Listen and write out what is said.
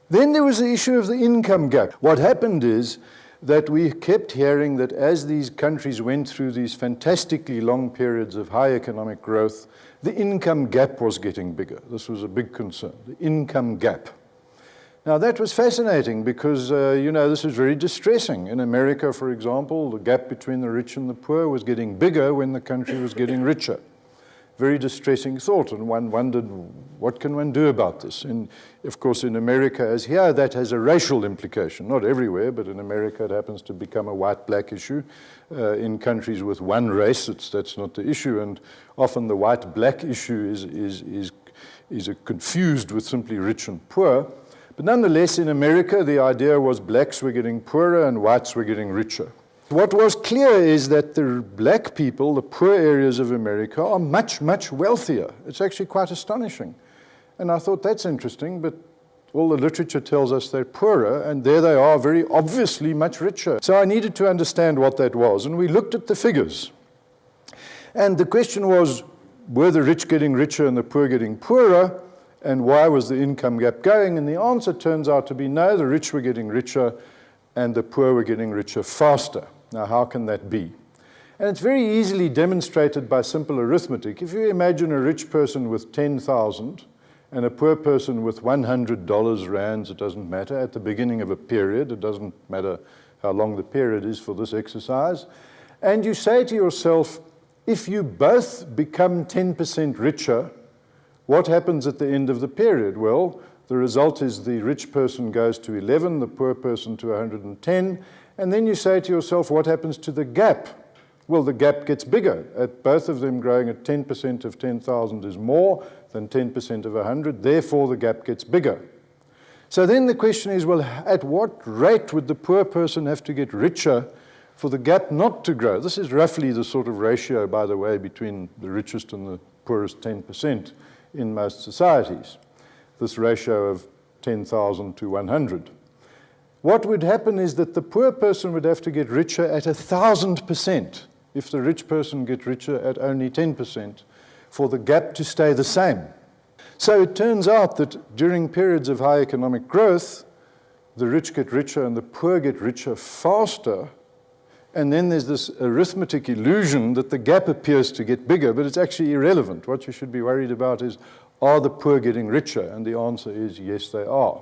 Then there was the issue of the income gap. What happened is that we kept hearing that as these countries went through these fantastically long periods of high economic growth, the income gap was getting bigger. This was a big concern, the income gap. Now that was fascinating because, this was very distressing. In America, for example, the gap between the rich and the poor was getting bigger when the country was getting richer. Very distressing thought, and one wondered, what can one do about this? And of course, in America, as here, that has a racial implication. Not everywhere, but in America, it happens to become a white-black issue. In countries with one race, that's not the issue, and often the white-black issue is confused with simply rich and poor. But nonetheless, in America, the idea was blacks were getting poorer and whites were getting richer. What was clear is that the black people, the poor areas of America, are much, much wealthier. It's actually quite astonishing. And I thought, that's interesting, but all the literature tells us they're poorer, and there they are, very obviously much richer. So I needed to understand what that was, and we looked at the figures. And the question was, were the rich getting richer and the poor getting poorer? And why was the income gap going? And the answer turns out to be no, the rich were getting richer and the poor were getting richer faster. Now, how can that be? And it's very easily demonstrated by simple arithmetic. If you imagine a rich person with 10,000 and a poor person with $100 rands, it doesn't matter, at the beginning of a period, it doesn't matter how long the period is for this exercise, and you say to yourself, if you both become 10% richer, what happens at the end of the period? Well, the result is the rich person goes to 11, the poor person to 110, and then you say to yourself, what happens to the gap? Well, the gap gets bigger. At both of them growing at 10% of 10,000 is more than 10% of 100, therefore the gap gets bigger. So then the question is, well, at what rate would the poor person have to get richer for the gap not to grow? This is roughly the sort of ratio, by the way, between the richest and the poorest 10% in most societies, this ratio of 10,000 to 100. What would happen is that the poor person would have to get richer at 1,000% if the rich person gets richer at only 10% for the gap to stay the same. So it turns out that during periods of high economic growth, the rich get richer and the poor get richer faster. And then there's this arithmetic illusion that the gap appears to get bigger, but it's actually irrelevant. What you should be worried about is, are the poor getting richer? And the answer is yes, they are.